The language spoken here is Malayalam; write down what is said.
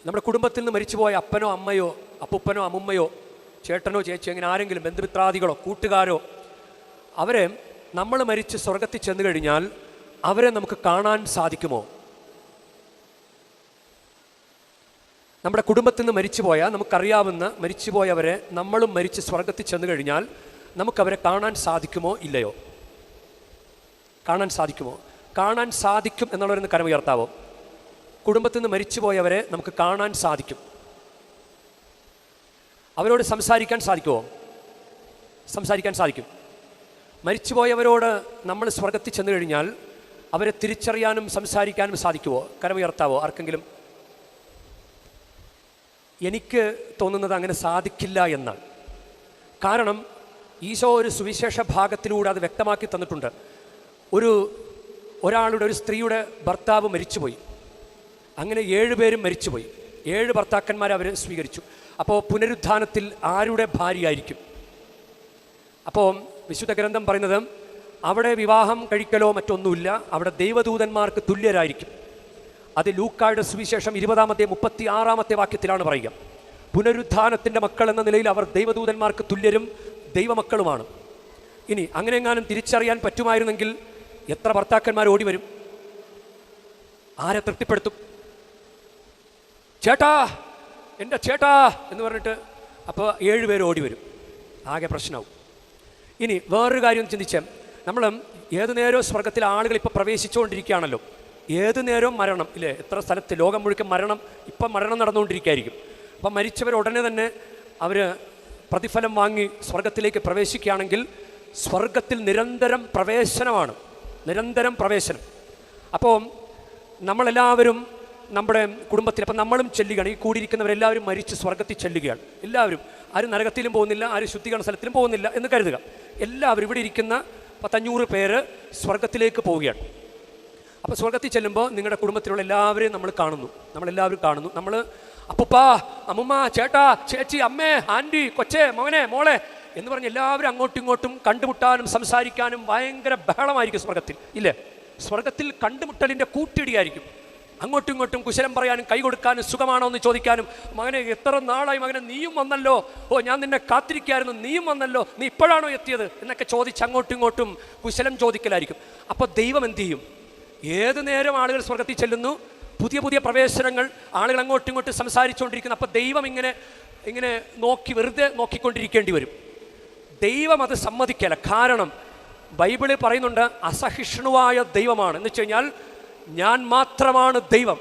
നമ്മുടെ കുടുംബത്തിൽ നിന്ന് മരിച്ചുപോയ അപ്പനോ അമ്മയോ അപ്പുപ്പനോ അമ്മുമ്മയോ ചേട്ടനോ ചേച്ചിയോ അങ്ങനെ ആരെങ്കിലും ബന്ധുമിത്രാദികളോ കൂട്ടുകാരോ അവരെ നമ്മൾ മരിച്ച് സ്വർഗത്തിൽ ചെന്ന് കഴിഞ്ഞാൽ അവരെ നമുക്ക് കാണാൻ സാധിക്കുമോ? നമ്മുടെ കുടുംബത്തിൽ നിന്ന് മരിച്ചുപോയ നമുക്കറിയാവുന്ന മരിച്ചുപോയവരെ നമ്മളും മരിച്ച് സ്വർഗത്തിൽ ചെന്ന് കഴിഞ്ഞാൽ നമുക്കവരെ കാണാൻ സാധിക്കുമോ ഇല്ലയോ? കാണാൻ സാധിക്കുമോ? കാണാൻ സാധിക്കും എന്നുള്ളവരൊന്ന് കരമുയർത്താവോ? കുടുംബത്തിൽ നിന്ന് മരിച്ചുപോയവരെ നമുക്ക് കാണാൻ സാധിക്കും. അവരോട് സംസാരിക്കാൻ സാധിക്കുമോ? സംസാരിക്കാൻ സാധിക്കും. മരിച്ചുപോയവരോട് നമ്മൾ സ്വർഗത്തിൽ ചെന്ന് കഴിഞ്ഞാൽ അവരെ തിരിച്ചറിയാനും സംസാരിക്കാനും സാധിക്കുമോ? കരമുയർത്താവോ ആർക്കെങ്കിലും? എനിക്ക് തോന്നുന്നത് അങ്ങനെ സാധിക്കില്ല എന്നാണ്. കാരണം ഈശോ ഒരു സുവിശേഷ ഭാഗത്തിലൂടെ അത് വ്യക്തമാക്കി തന്നിട്ടുണ്ട്. ഒരാളുടെ ഒരു സ്ത്രീയുടെ ഭർത്താവ് മരിച്ചുപോയി. അങ്ങനെ 7 പേരും മരിച്ചുപോയി. 7 ഭർത്താക്കന്മാരെ അവർ സ്വീകരിച്ചു. അപ്പോൾ പുനരുത്ഥാനത്തിൽ ആരുടെ ഭാര്യയായിരിക്കും? അപ്പോൾ വിശുദ്ധ ഗ്രന്ഥം പറയുന്നത് അവിടെ വിവാഹം കഴിക്കലോ മറ്റൊന്നുമില്ല, അവിടെ ദൈവദൂതന്മാർക്ക് തുല്യരായിരിക്കും. അത് ലൂക്കായുടെ സുവിശേഷം 20-36 വാക്യത്തിലാണ് പറയുക. പുനരുത്ഥാനത്തിൻ്റെ മക്കൾ എന്ന നിലയിൽ അവർ ദൈവദൂതന്മാർക്ക് തുല്യരും ദൈവമക്കളുമാണ്. ഇനി അങ്ങനെ എങ്ങാനും തിരിച്ചറിയാൻ പറ്റുമായിരുന്നെങ്കിൽ എത്ര ഭർത്താക്കന്മാർ ഓടി വരും? ആരെ തൃപ്തിപ്പെടുത്തും? ചേട്ടാ, എൻ്റെ ചേട്ടാ എന്ന് പറഞ്ഞിട്ട് അപ്പോൾ 7 പേര് ഓടി വരും. ആകെ പ്രശ്നമാവും. ഇനി വേറൊരു കാര്യം ചിന്തിച്ചേ, നമ്മൾ ഏതു നേരവും സ്വർഗത്തിലെ ആളുകൾ ഇപ്പോൾ പ്രവേശിച്ചുകൊണ്ടിരിക്കുകയാണല്ലോ. ഏതു നേരവും മരണം ഇല്ലേ? എത്ര സ്ഥലത്ത് ലോകം മുഴുവൻ മരണം, ഇപ്പം മരണം നടന്നുകൊണ്ടിരിക്കുകയായിരിക്കും. അപ്പം മരിച്ചവർ ഉടനെ തന്നെ അവർ പ്രതിഫലം വാങ്ങി സ്വർഗത്തിലേക്ക് പ്രവേശിക്കുകയാണെങ്കിൽ സ്വർഗത്തിൽ നിരന്തരം പ്രവേശനമാണ്, നിരന്തരം പ്രവേശനം. അപ്പോൾ നമ്മളെല്ലാവരും നമ്മുടെ കുടുംബത്തിൽ, അപ്പം നമ്മളും ചെല്ലുകയാണ്. ഈ കൂടിയിരിക്കുന്നവരെല്ലാവരും മരിച്ച് സ്വർഗത്തിൽ ചെല്ലുകയാണ്. എല്ലാവരും, ആരും നരകത്തിലും പോകുന്നില്ല, ആരും ശുദ്ധീകരണ സ്ഥലത്തിലും പോകുന്നില്ല എന്ന് കരുതുക. എല്ലാവരും ഇവിടെ ഇരിക്കുന്ന 500 പേര് സ്വർഗത്തിലേക്ക് പോവുകയാണ്. അപ്പോൾ സ്വർഗത്തിൽ ചെല്ലുമ്പോൾ നിങ്ങളുടെ കുടുംബത്തിലുള്ള എല്ലാവരെയും നമ്മളെല്ലാവരും കാണുന്നു. നമ്മൾ അപ്പുപ്പാ, അമ്മുമ്മ, ചേട്ടാ, ചേച്ചി, അമ്മേ, ആൻറ്റി, കൊച്ചേ, മോനെ, മോളെ എന്ന് പറഞ്ഞ് എല്ലാവരും അങ്ങോട്ടും ഇങ്ങോട്ടും കണ്ടുമുട്ടാനും സംസാരിക്കാനും ഭയങ്കര ബഹളമായിരിക്കും സ്വർഗത്തിൽ ഇല്ലേ? സ്വർഗത്തിൽ കണ്ടുമുട്ടലിൻ്റെ കൂട്ടിയിടിയായിരിക്കും. അങ്ങോട്ടും ഇങ്ങോട്ടും കുശലം പറയാനും കൈ കൊടുക്കാനും സുഖമാണോ എന്ന് ചോദിക്കാനും, മകനെ എത്ര നാളായി മകനെ, നീയും വന്നല്ലോ, ഓ ഞാൻ നിന്നെ കാത്തിരിക്കുകയായിരുന്നു, നീയും വന്നല്ലോ, നീ ഇപ്പോഴാണോ എത്തിയത് എന്നൊക്കെ ചോദിച്ച് അങ്ങോട്ടും ഇങ്ങോട്ടും കുശലം ചോദിക്കലായിരിക്കും. അപ്പോൾ ദൈവം എന്ത് ചെയ്യും? ഏതു നേരം ആളുകൾ സ്വർഗത്തിൽ ചെല്ലുന്നു, പുതിയ പുതിയ പ്രവേശനങ്ങൾ, ആളുകൾ അങ്ങോട്ടും ഇങ്ങോട്ടും സംസാരിച്ചുകൊണ്ടിരിക്കുന്നു. അപ്പോൾ ദൈവം ഇങ്ങനെ വെറുതെ നോക്കിക്കൊണ്ടിരിക്കേണ്ടി വരും. ദൈവം അത് സമ്മതിക്കല. കാരണം ബൈബിളിൽ പറയുന്നുണ്ട് അസഹിഷ്ണുവായ ദൈവമാണ്. എന്ന് വെച്ച് കഴിഞ്ഞാൽ ഞാൻ മാത്രമാണ് ദൈവം.